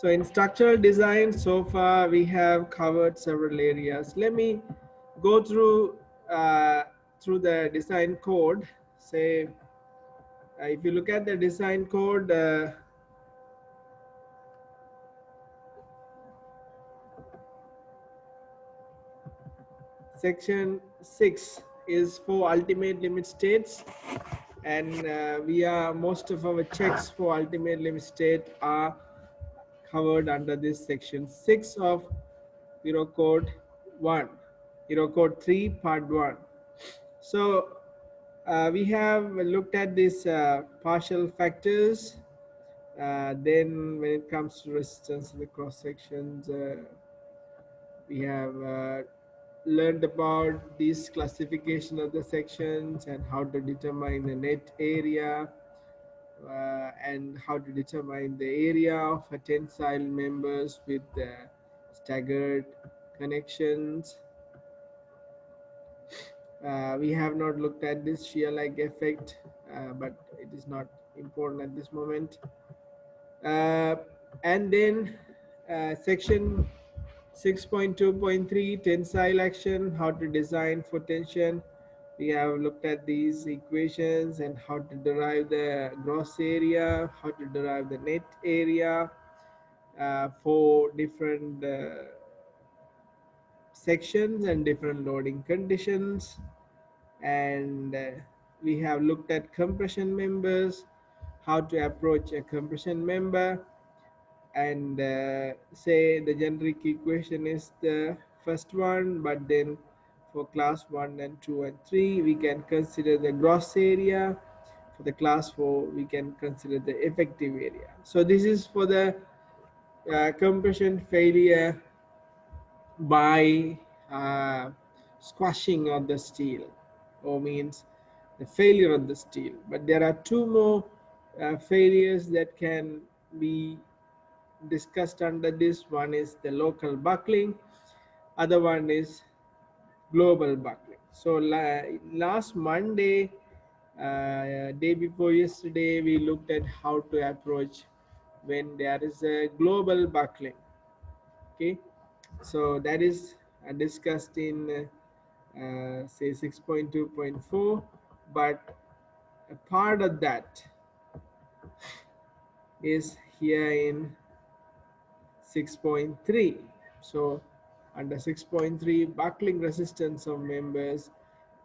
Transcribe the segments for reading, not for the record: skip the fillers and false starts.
So in structural design, so far we have covered several areas. Let me go through the design code. Say, if you look at the design code, section 6 is for ultimate limit states, and most of our checks for ultimate limit state are covered under this section 6 of Eurocode 1, Eurocode 3 part 1. So we have looked at these partial factors. Then when it comes to resistance in the cross sections, we have learned about this classification of the sections and how to determine the net area, and how to determine the area of a tensile members with staggered connections. We have not looked at this shear like effect, but it is not important at this moment. And then section 6.2.3 tensile action, how to design for tension. We have looked at these equations and how to derive the gross area, how to derive the net area for different sections and different loading conditions. And we have looked at compression members, how to approach a compression member, and say the generic equation is the first one, but then for class 1 and 2 and 3 we can consider the gross area. For the class 4 we can consider the effective area. So this is for the compression failure by squashing of the steel, or means the failure of the steel. But there are two more failures that can be discussed under this. One is the local buckling, other one is global buckling. So last Monday, day before yesterday, we looked at how to approach when there is a global buckling. Okay, so that is discussed in say 6.2.4, but a part of that is here in 6.3. So under 6.3, buckling resistance of members,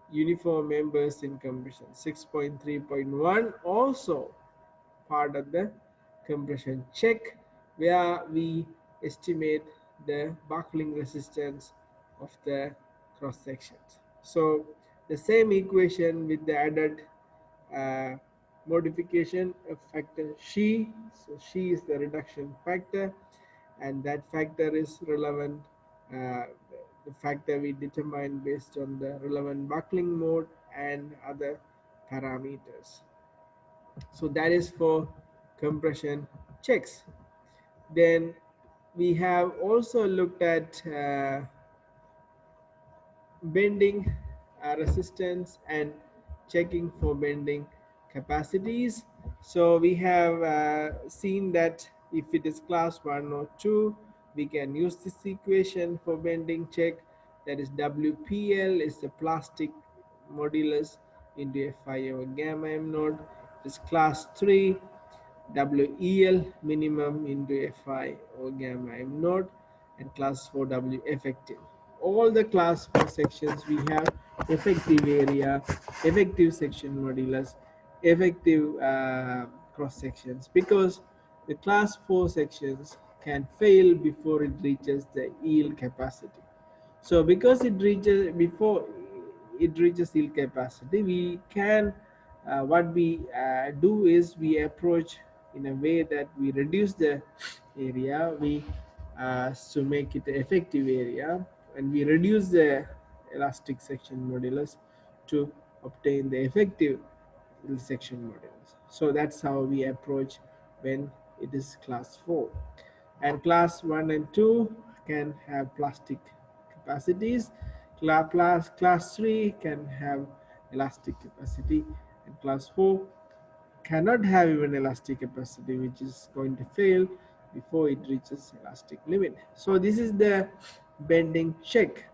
uniform members in compression. 6.3.1 also part of the compression check, where we estimate the buckling resistance of the cross sections. So the same equation with the added uh, modification of factor Xi. So Xi is the reduction factor, and that factor is relevant, uh, the factor we determine based on the relevant buckling mode and other parameters. So that is for compression checks. Then we have also looked at bending resistance and checking for bending capacities. So we have seen that if it is class 1 or 2, we can use this equation for bending check. That is WPL is the plastic modulus into Fi over gamma m naught. It is class 3, WEL minimum into Fi or gamma m naught, and class 4 W effective. All the class 4 sections we have effective area, effective section modulus, effective cross sections, because the class 4 sections can fail before it reaches the yield capacity. So because it reaches before it reaches yield capacity, we can what we do is we approach in a way that we reduce the area we to make it effective area, and we reduce the elastic section modulus to obtain the effective section modulus. So that's how we approach when it is class 4. And class 1 and 2 can have plastic capacities. Class 3 can have elastic capacity, and class 4 cannot have even elastic capacity, which is going to fail before it reaches elastic limit. So this is the bending check.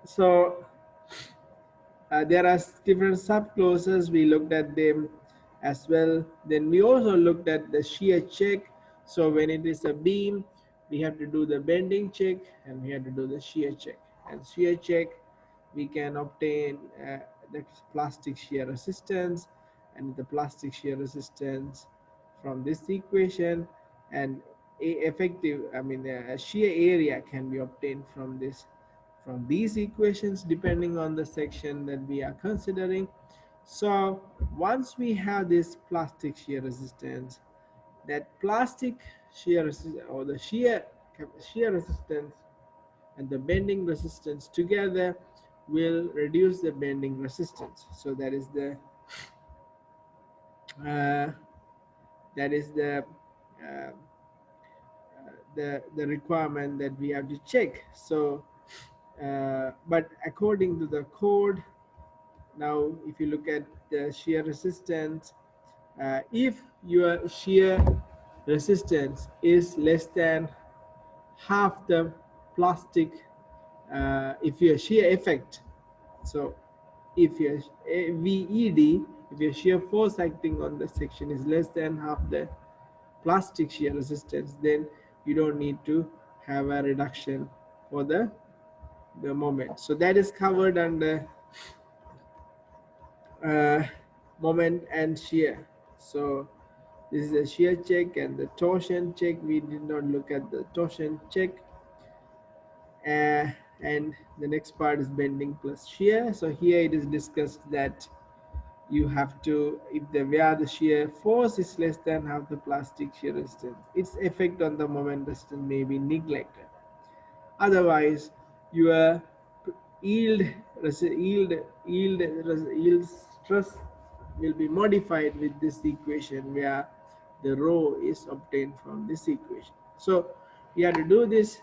So there are different subclauses. We looked at them as well. Then we also looked at the shear check. So when it is a beam, we have to do the bending check and we have to do the shear check. And shear check, we can obtain the plastic shear resistance and the plastic shear resistance from this equation, and effective, shear area can be obtained from these equations depending on the section that we are considering. So once we have this plastic shear resistance, that plastic shear resistance or the shear resistance and the bending resistance together will reduce the bending resistance. So that is uh, the uh, the requirement that we have to check. So but according to the code, now if you look at the shear resistance, if your shear resistance is less than half the plastic, if your shear effect, so if your VED, if your shear force acting on the section is less than half the plastic shear resistance, then you don't need to have a reduction for the moment. So that is covered under uh, moment and shear. So this is a shear check and the torsion check. We did not look at the torsion check. And the next part is bending plus shear. So here it is discussed that you have to, if the where the shear force is less than half the plastic shear resistance, its effect on the moment resistance may be neglected. Otherwise, your yield yield stress will be modified with this equation where the rho is obtained from this equation. So we have to do this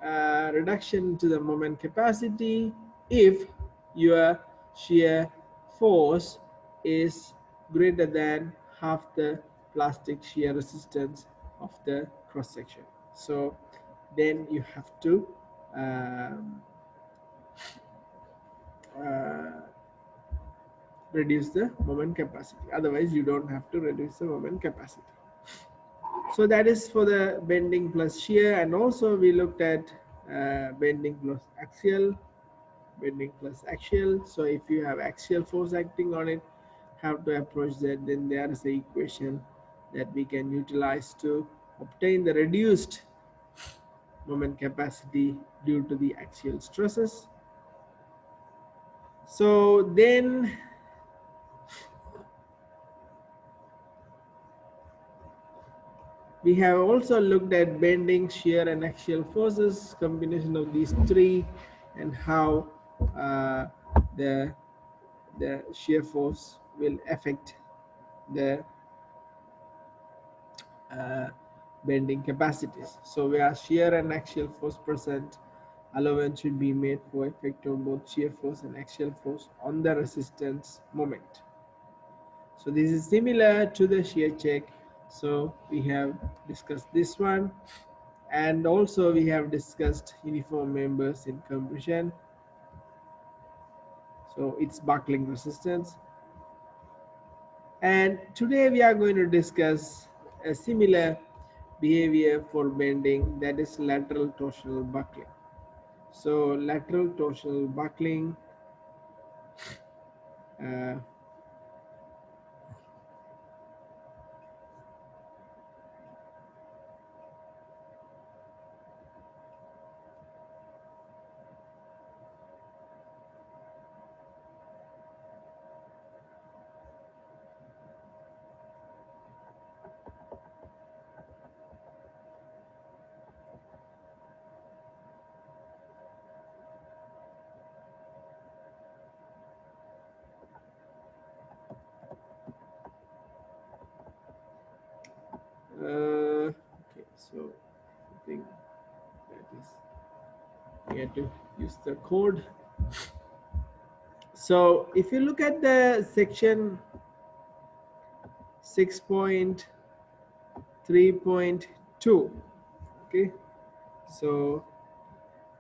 reduction to the moment capacity if your shear force is greater than half the plastic shear resistance of the cross section. So then you have to um, uh, reduce the moment capacity. Otherwise, you don't have to reduce the moment capacity. So that is for the bending plus shear, and also we looked at bending plus axial, bending plus axial. So if you have axial force acting on it, how to approach that? Then there is the equation that we can utilize to obtain the reduced moment capacity due to the axial stresses. So then we have also looked at bending, shear, and axial forces, combination of these three, and how uh, the shear force will affect the uh, bending capacities. So where shear and axial force present, allowance should be made for effect of both shear force and axial force on the resistance moment. So this is similar to the shear check. So we have discussed this one, and also we have discussed uniform members in compression. So it's buckling resistance. And today we are going to discuss a similar behavior for bending, that is lateral torsional buckling. So lateral torsional buckling, uh, okay, so I think that is, we have to use the code. So if you look at the section 6.3 3.2. Okay, so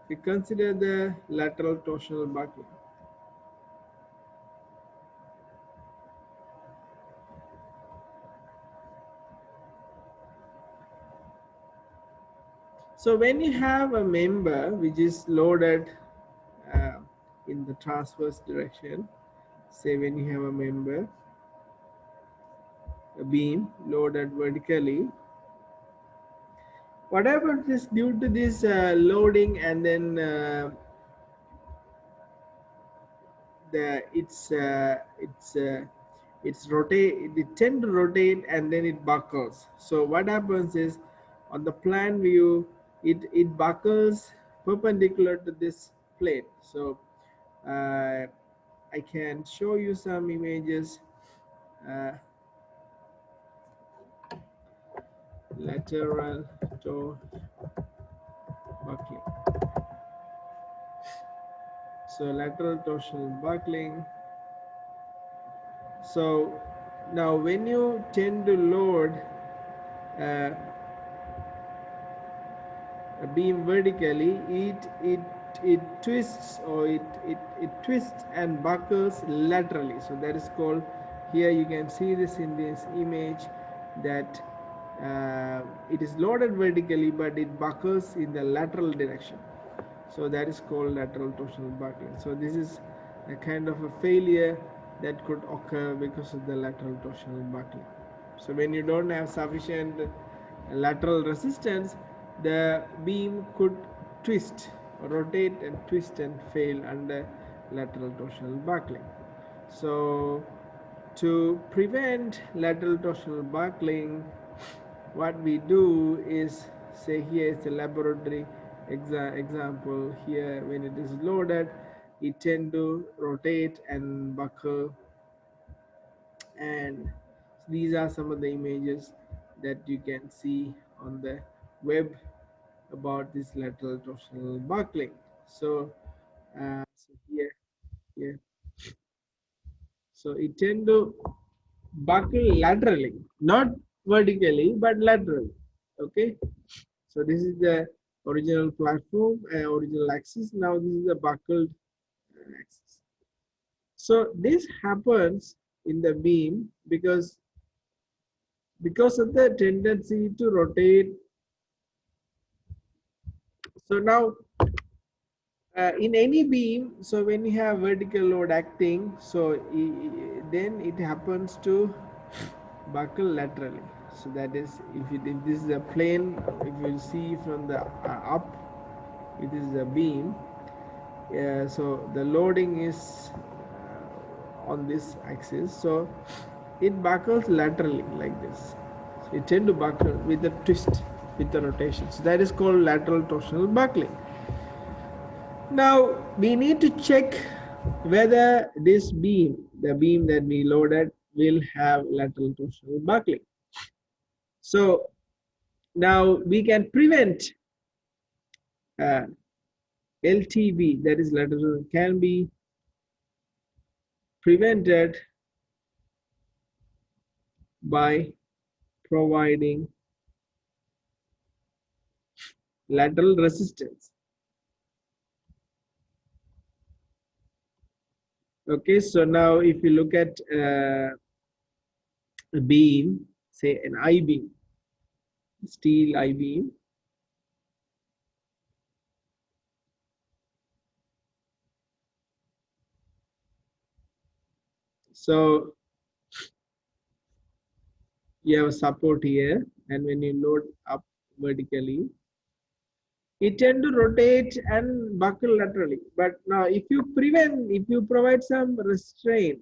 we consider the lateral torsional buckling. So when you have a member which is loaded uh, in the transverse direction, say when you have a member, a beam loaded vertically, whatever is due to this loading, and then the it's rotate, it tend to rotate and then it buckles. So what happens is, on the plan view, it buckles perpendicular to this plate. So I can show you some images. uh, Lateral toe buckling. So lateral torsional buckling. So now when you tend to load uh, a beam vertically, it twists, or it twists and buckles laterally. So that is called, here you can see this in this image, that it is loaded vertically but it buckles in the lateral direction. So that is called lateral torsional buckling. So this is a kind of a failure that could occur because of the lateral torsional buckling. So when you don't have sufficient lateral resistance, the beam could twist, rotate and twist and fail under lateral torsional buckling. So to prevent lateral torsional buckling, what we do is, say here is a laboratory example. Here when it is loaded, it tend to rotate and buckle, and these are some of the images that you can see on the web about this lateral torsional buckling. So, so here, so it tend to buckle laterally, not vertically, but laterally. Okay, so this is the original platform, original axis. Now this is the buckled axis. So this happens in the beam because of the tendency to rotate. So now in any beam, so when you have vertical load acting, so then it happens to buckle laterally. So that is, if this is a plane, if you see from the up, it is a beam. So the loading is on this axis, so it buckles laterally like this. So it tend to buckle with a twist, with the rotation. So that is called lateral torsional buckling. Now we need to check whether this beam, the beam that we loaded, will have lateral torsional buckling. So now we can prevent LTB, that is lateral, can be prevented by providing lateral resistance. Okay, so now if you look at a beam, say an I-beam, steel I-beam, so you have a support here, and when you load up vertically, it tend to rotate and buckle laterally. But now if you provide some restraint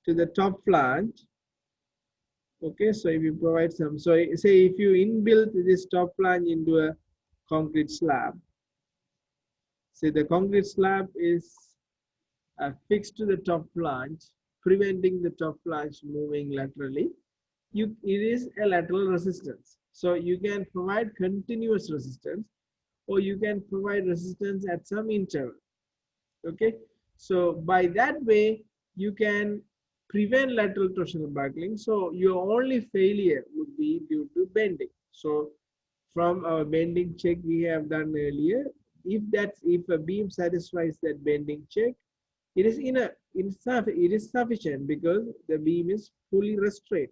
to the top flange, okay, so if you provide some, so say if you inbuilt this top flange into a concrete slab, say the concrete slab is fixed to the top flange, preventing the top flange moving laterally, it is a lateral resistance. So you can provide continuous resistance, or you can provide resistance at some interval. Okay, so by that way you can prevent lateral torsional buckling. So your only failure would be due to bending. So from our bending check we have done earlier, if a beam satisfies that bending check, it is it is sufficient because the beam is fully restrained.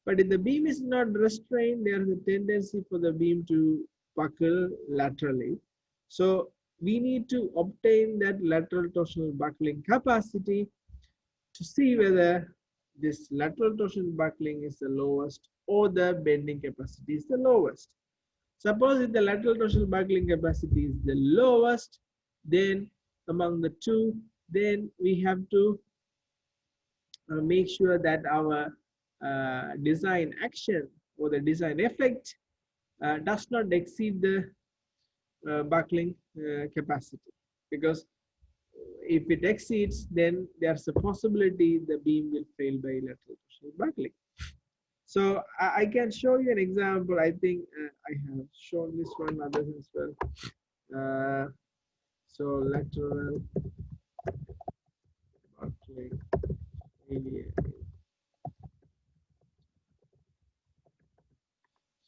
But if the beam is not restrained, there is a tendency for the beam to buckle laterally. So we need to obtain that lateral torsional buckling capacity to see whether this lateral torsional buckling is the lowest or the bending capacity is the lowest. Suppose if the lateral torsional buckling capacity is the lowest, then among the two, then we have to make sure that our design action or the design effect does not exceed the buckling capacity, because if it exceeds, then there's a possibility the beam will fail by lateral torsional buckling. So I can show you an example. I think I have shown this one others as well. So lateral buckling failure.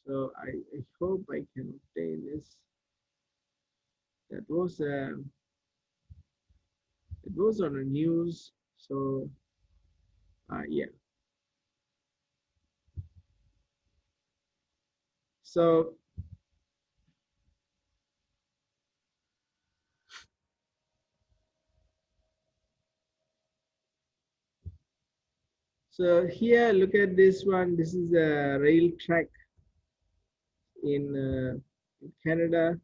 So I hope I can obtain this. That was it was on the news. So yeah. So here, look at this one. This is a rail track in Canada,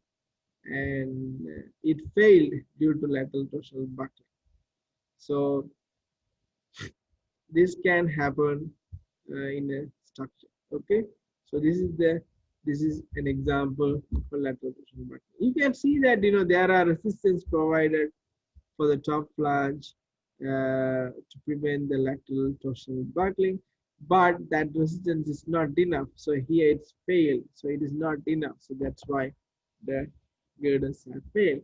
and it failed due to lateral torsional buckling. So this can happen in a structure. Okay, so this is an example for lateral torsional buckling. You can see that there are resistance provided for the top flange to prevent the lateral torsional buckling, but that resistance is not enough. So here it's failed, so it is not enough. So that's why the girders have failed.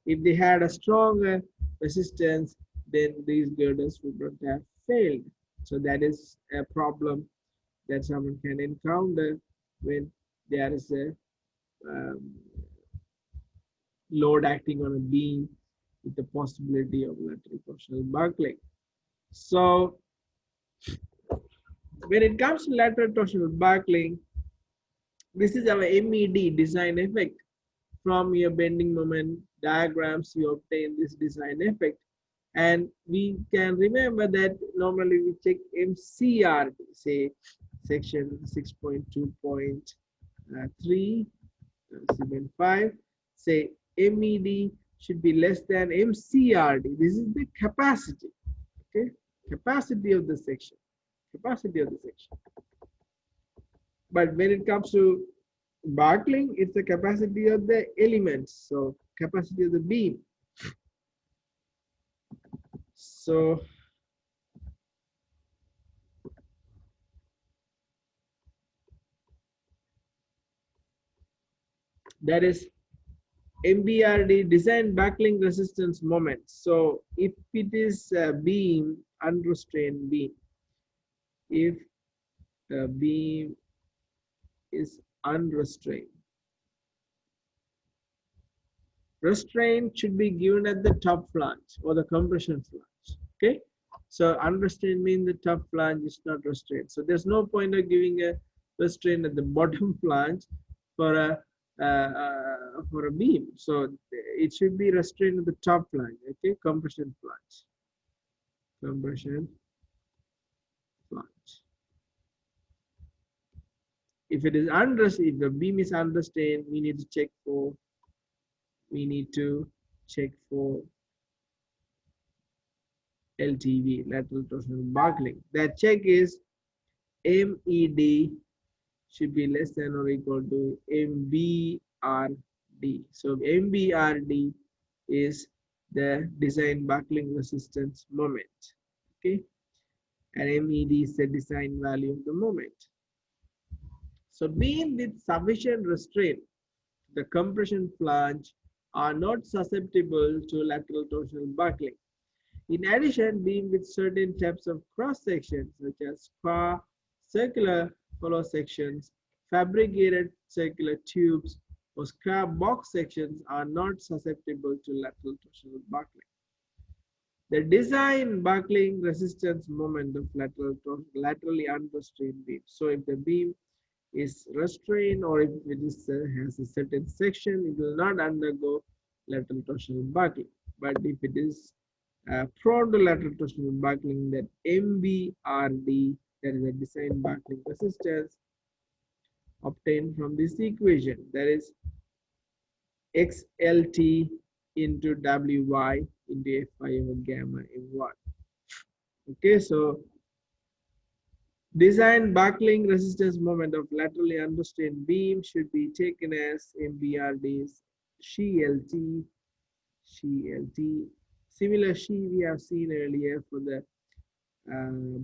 If they had a stronger resistance, then these girders would not have failed. So that is a problem that someone can encounter when there is a load acting on a beam with the possibility of lateral torsional buckling. So when it comes to lateral torsional buckling, this is our MED design effect. From your bending moment diagrams, you obtain this design effect. And we can remember that normally we check MCRD, say section 6.2.3, 7.5, say MED should be less than MCRD. This is the capacity, okay? Capacity of the section, capacity of the section. But when it comes to buckling, it's the capacity of the elements, so capacity of the beam. So that is MBRD, design buckling resistance moment. So if it is a beam, unrestrained beam, if the beam is unrestrained, restraint should be given at the top flange or the compression flange. Okay, so unrestrained means the top flange is not restrained. So there's no point of giving a restraint at the bottom flange for a beam. So it should be restrained at the top flange. Okay, compression flange, compression flange. If it is unrestrained, if the beam is unrestrained, we need to check for LTB, lateral torsional buckling. That check is MED should be less than or equal to MBRD. So MBRD is the design buckling resistance moment. Okay, and MED is the design value of the moment. So beam with sufficient restraint, the compression flange are not susceptible to lateral torsional buckling. In addition, beam with certain types of cross sections, such as spar, circular hollow sections, fabricated circular tubes, or scrap box sections, are not susceptible to lateral torsional buckling. The design buckling resistance moment of laterally unrestrained beam. So if the beam is restrained, or if it is, has a certain section, it will not undergo lateral torsional buckling. But if it is prone to lateral torsional buckling, that MBRD, that is a design buckling resistance, obtained from this equation, that is XLT into WY into Fi over gamma M1. Okay, so design buckling resistance moment of laterally unrestrained beam should be taken as MBRD's SHELT. Similar SHE we have seen earlier for the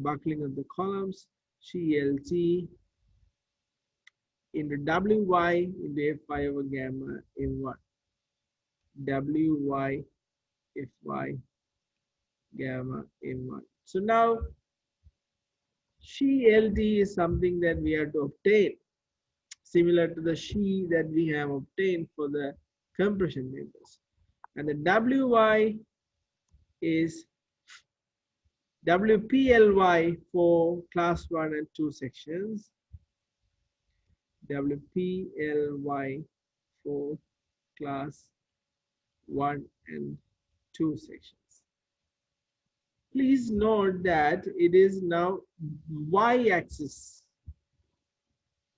buckling of the columns. SHELT into WY into Fi over gamma M1. WY Fy gamma M1. So now SHELT is something that we have to obtain, similar to the SHE that we have obtained for the compression members. And the WY is WPLY for class 1 and 2 sections. WPLY for class 1 and 2 sections. Please note that it is now y-axis.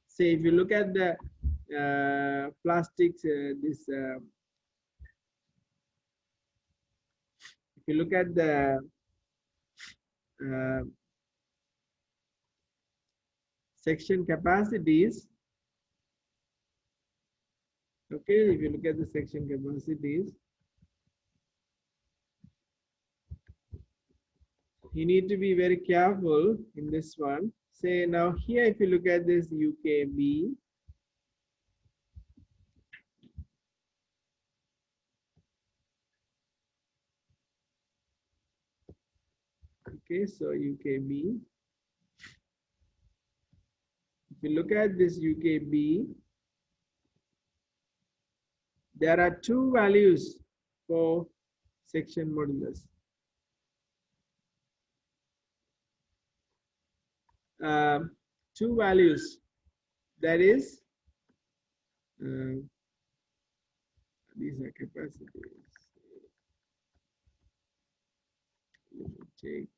Say if you look at the plastics, if you look at the section capacities, okay, if you look at the section capacities, you need to be very careful in this one. Say now here, if you look at this UKB, okay, so UKB, if you look at this UKB, there are two values for section modulus. Two values, that is these are capacities. Let me take,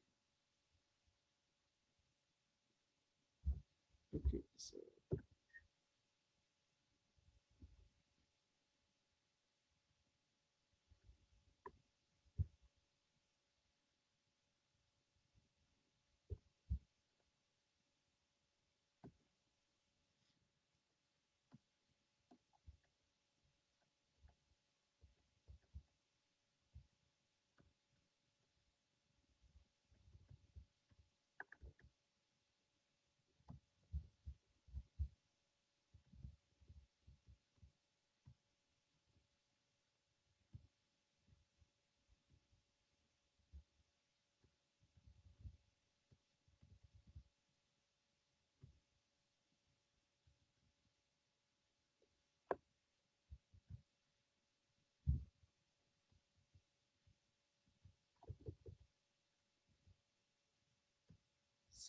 okay, so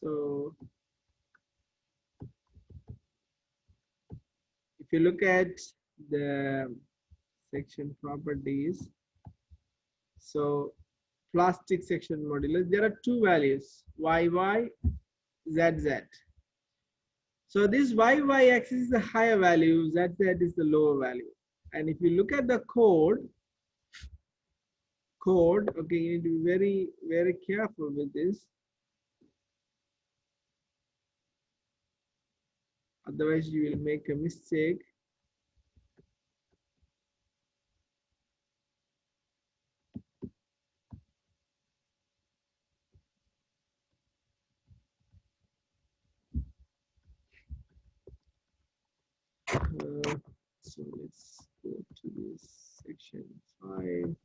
so if you look at the section properties, so plastic section modulus, there are two values, YY, ZZ. So this YY axis is the higher value, ZZ is the lower value. And if you look at the code, okay, you need to be very, very careful with this. Otherwise, you will make a mistake. So let's go to this section 5.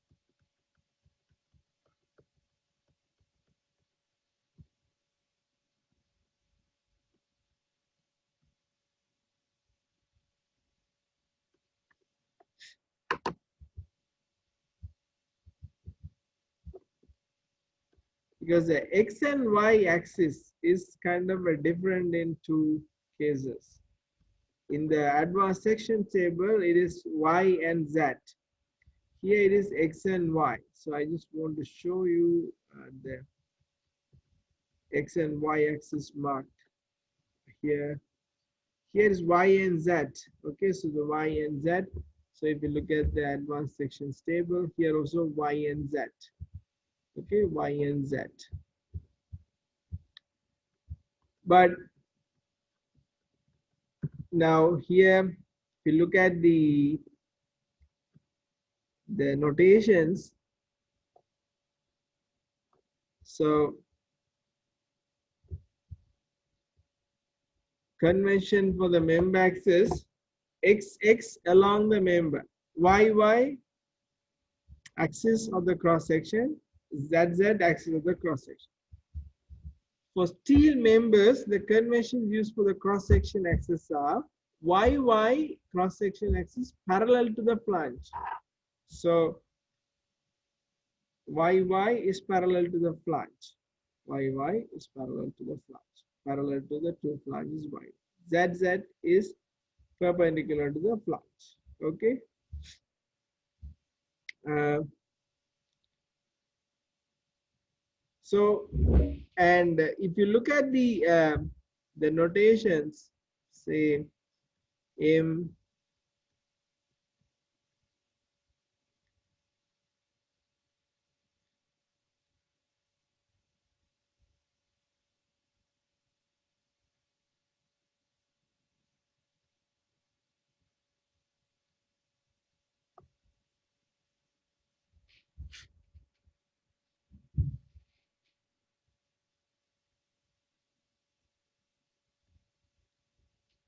because the x and y axis is kind of a different in two cases. In the advanced section table, it is y and z. Here it is x and y. So I just want to show you the x and y axis marked here. Here is y and z. Okay, so the y and z. So if you look at the advanced sections table, here also y and z. Okay, y and z. But now here, if you look at the notations, so convention for the member axis, x along the member, y axis of the cross section, z axis of the cross section. For steel members, the conventions used for the cross section axis are y cross section axis parallel to the flange. So y is parallel to the flange. Y is parallel to the flange. Parallel to the two flanges y. Z is perpendicular to the flange. Okay. So, and if you look at the notations, say m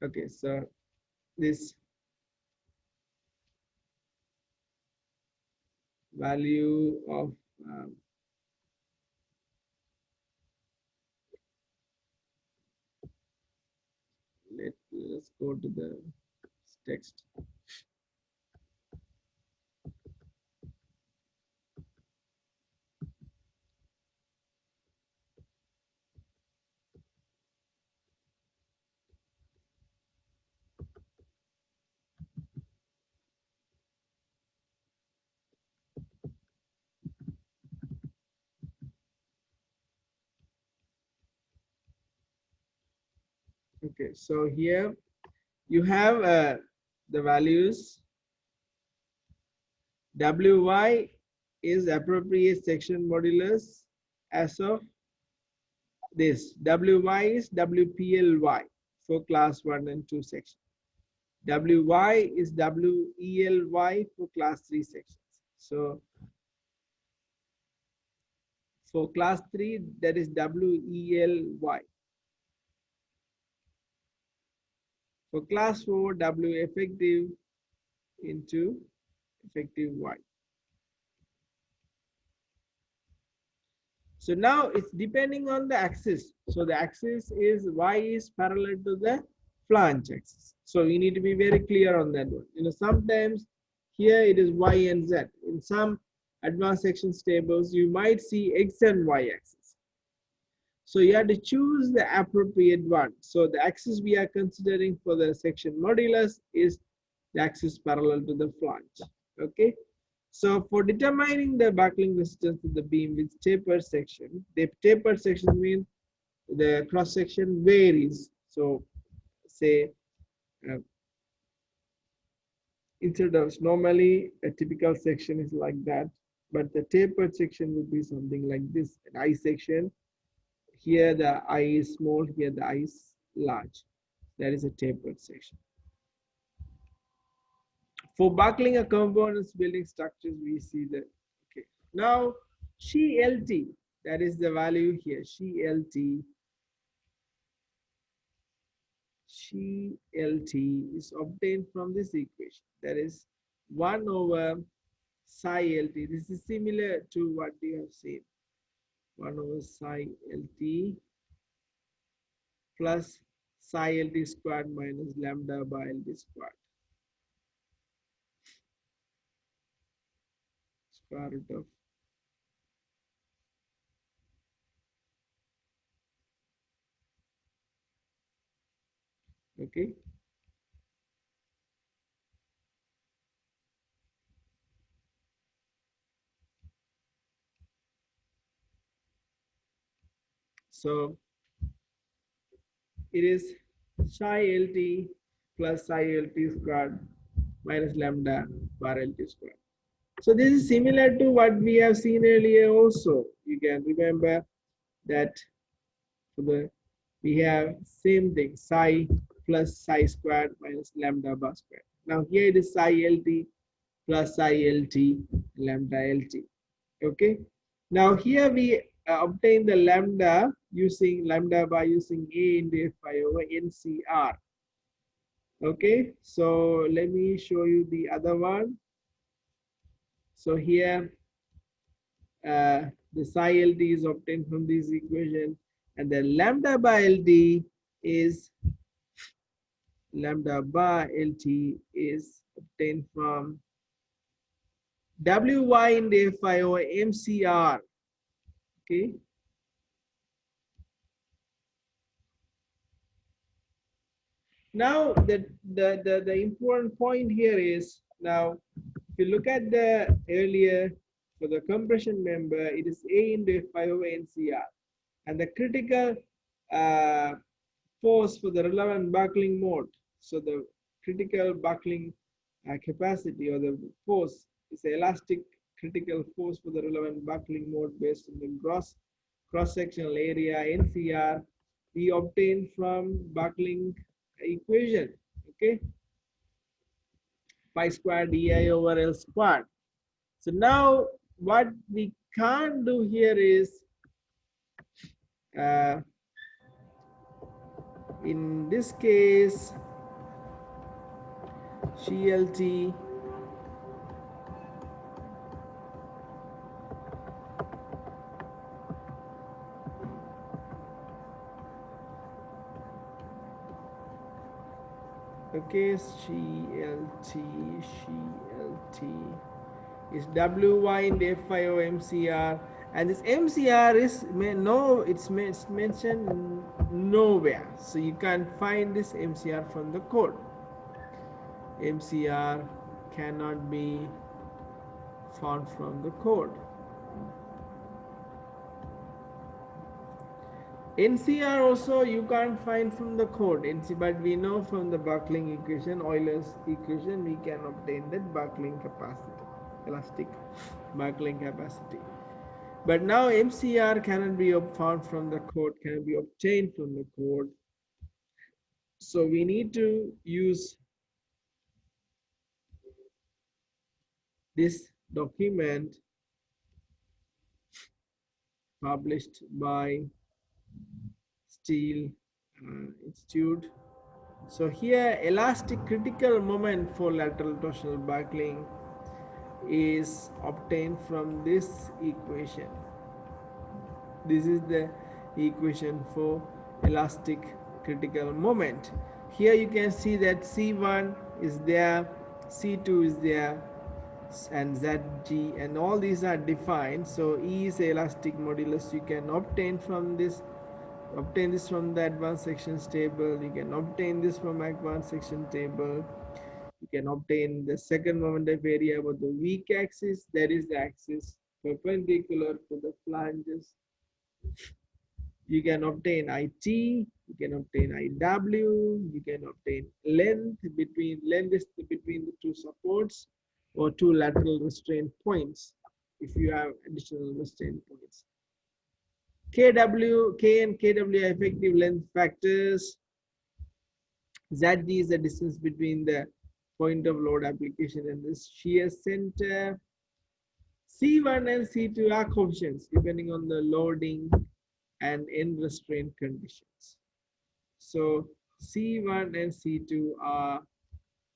okay, so this value of let's go to the text. Okay, so here you have the values. WY is appropriate section modulus as of this. WY is WPLY for class 1 and 2 section. WY is WELY for class 3 sections. So for class 3, that is WELY. For class 4, W effective into effective Y. So now it's depending on the axis. So the axis is Y is parallel to the flange axis. So you need to be very clear on that one. You know, sometimes here it is Y and Z. In some advanced sections tables, you might see X and Y axis. So you have to choose the appropriate one. So the axis we are considering for the section modulus is the axis parallel to the flange. Okay. So for determining the buckling resistance of the beam with tapered section, the tapered section means the cross section varies. So say instead of normally a typical section is like that, but the tapered section would be something like this, an I section. Here the I is small, here the I is large. That is a tapered section. For buckling a components building structures, we see that. Okay. Now, SheLt, that is the value here. SheLt is obtained from this equation. That is 1 over psi LT. This is similar to what we have seen. 1 over psi LT plus psi LT squared minus lambda by LT squared. Square root of Okay. So it is psi lt plus psi lt squared minus lambda bar lt squared. So this is similar to what we have seen earlier also. You can remember that for the we have same thing, psi plus psi squared minus lambda bar squared. Now here it is psi lt plus psi lt lambda lt. Okay. Now here we obtain the lambda using lambda by using a into fi over ncr. Okay, so let me show you the other one. So here the psi lt is obtained from this equation, and the lambda by lt is lambda bar lt is obtained from wy into fi over mcr. Okay. Now the important point here is, now if you look at the earlier for the compression member, it is A into F5 over NCR, and the critical uh, force for the relevant buckling mode. So the critical buckling capacity or the force is the elastic critical force for the relevant buckling mode based on the gross cross-sectional area NCR we obtain from buckling equation. Okay, pi squared dI over L squared. So now what we can't do here is uh, in this case CLT okay, CLT is WY into FI over MCR, and this MCR is it's mentioned nowhere, so you can't find this MCR from the code. MCR cannot be found from the code. NCR also you can't find from the code, but we know from the buckling equation, Euler's equation, we can obtain that buckling capacity, elastic buckling capacity. But now MCR cannot be found from the code, can be obtained from the code. So we need to use this document published by Steel Institute. So here elastic critical moment for lateral torsional buckling is obtained from this equation. This is the equation for elastic critical moment. Here you can see that C1 is there, C2 is there, and ZG, and all these are defined. So E is elastic modulus. You can obtain from this, obtain this from the advanced sections table. You can obtain this from advanced section table. You can obtain the second moment of area about the weak axis, that is the axis perpendicular to the flanges. You can obtain IT, you can obtain IW, you can obtain length between the two supports or two lateral restraint points if you have additional restraint points. KW, K and KW are effective length factors. ZD is the distance between the point of load application and this shear center. C1 and C2 are coefficients depending on the loading and end restraint conditions. So C1 and C2 are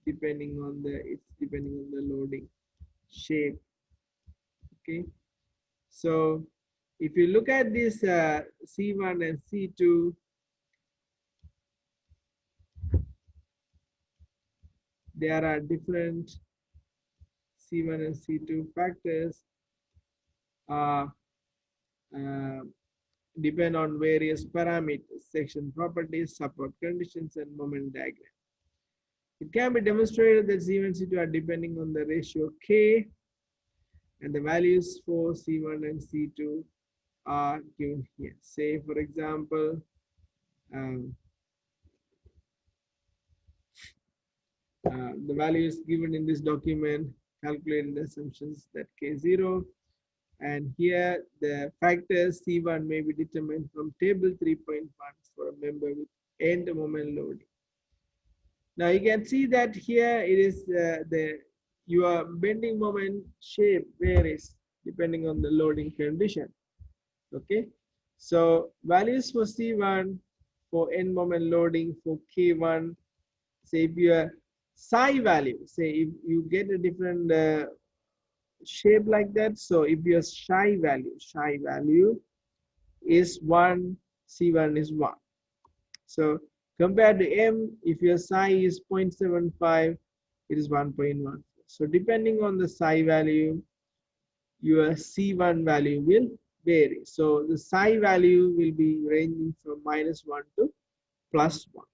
depending on the loading shape. Okay, so if you look at this C1 and C2, there are different C1 and C2 factors uh, uh, depend on various parameters, section properties, support conditions, and moment diagram. It can be demonstrated that C1 and C2 are depending on the ratio K, and the values for C1 and C2 are given here. Say, for example, um, the value is given in this document, calculated the assumptions that K0, and here the factors C1 may be determined from table 3.1 for a member with end moment loading. Now you can see that here it is your bending moment shape varies depending on the loading condition. Okay, so values for C1 for end moment loading for K1. Say if your psi value, say if you get a different shape like that, so if your psi value is 1, C1 is 1. So compared to M, if your psi is 0.75, it is 1.1. So depending on the psi value, your C1 value will vary. So the psi value will be ranging from -1 to +1.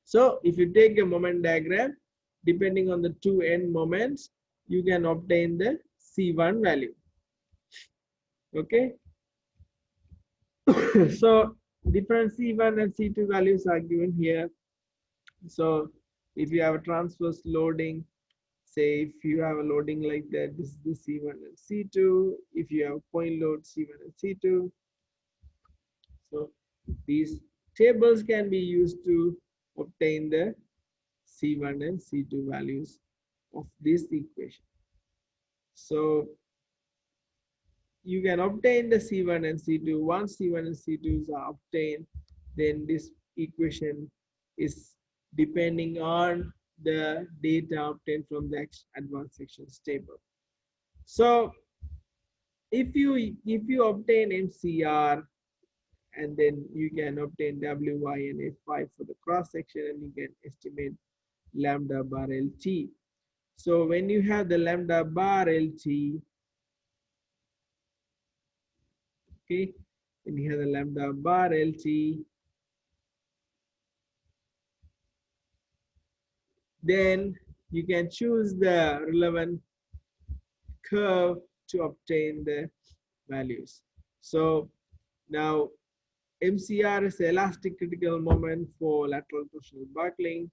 So if you take a moment diagram, depending on the two end moments, you can obtain the C1 value. Okay. So different C1 and C2 values are given here. So if you have a transverse loading, say if you have a loading like that, this is the C1 and C2. If you have point load C1 and C2, so these tables can be used to obtain the C1 and C2 values of this equation. So you can obtain the C1 and C2. Once C1 and C2s are obtained, then this equation is depending on the data obtained from the advanced sections table. So if you obtain MCR, and then you can obtain WY and F5 for the cross section, and you can estimate lambda bar LT. So when you have the lambda bar LT, okay, when you have the lambda bar LT, then you can choose the relevant curve to obtain the values. So now MCR is the elastic critical moment for lateral torsional buckling.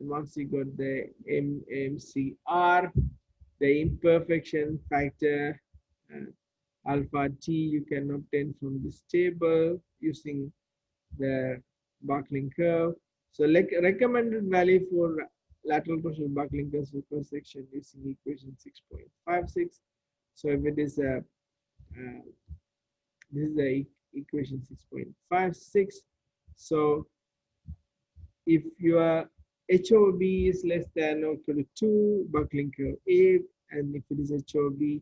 And once you got the MCR, the imperfection factor alpha T you can obtain from this table using the buckling curve. So like recommended value for lateral torsional buckling curve cross section using equation 6.56. So if it is a this is the equation 6.56. So if your HOB is less than or equal to 2, buckling curve A, and if it is HOB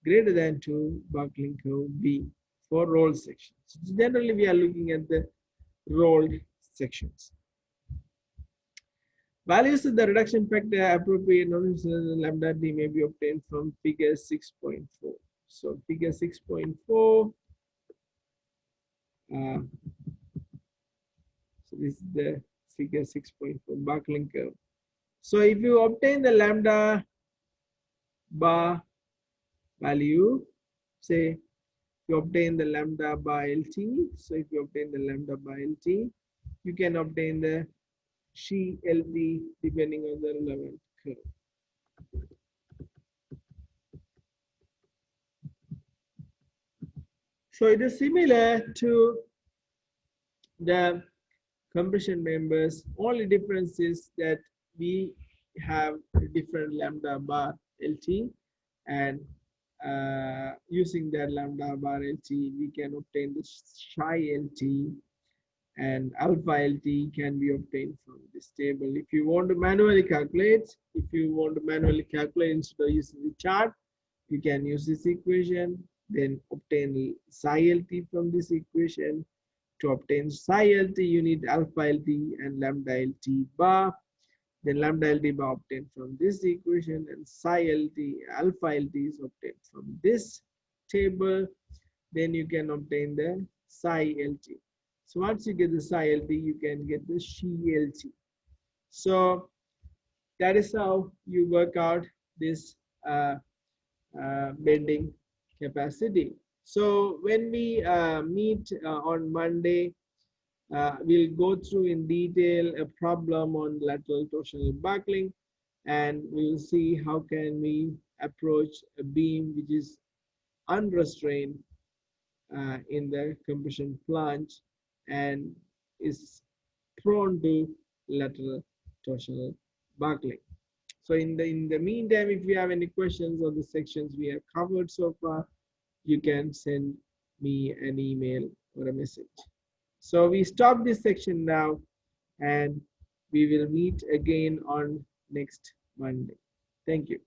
greater than 2, buckling curve B for rolled sections. So generally, we are looking at the rolled sections. Values of the reduction factor appropriate lambda D may be obtained from figure 6.4. So figure 6.4. So this is the figure 6.4 buckling curve. So if you obtain the lambda bar value, say you obtain the lambda bar LT. So if you obtain the lambda bar LT, you can obtain the she LT depending on the relevant curve. So it is similar to the compression members. Only difference is that we have a different lambda bar LT, and using that lambda bar LT, we can obtain the chi LT, and alpha LT can be obtained from this table. If you want to manually calculate, instead of using the chart, you can use this equation, then obtain psi LT from this equation. To obtain psi LT, you need alpha LT and lambda LT bar. Then lambda LT bar obtained from this equation, and psi LT, alpha LT is obtained from this table. Then you can obtain the psi LT. So once you get the psi LT, you can get the she LT. So that is how you work out this uh, bending capacity. So when we meet on Monday, we'll go through in detail a problem on lateral torsional buckling, and we'll see how can we approach a beam which is unrestrained in the compression plunge and is prone to lateral torsional buckling. So in the meantime, if you have any questions on the sections we have covered so far, you can send me an email or a message. So we stop this section now, and we will meet again on next Monday. Thank you.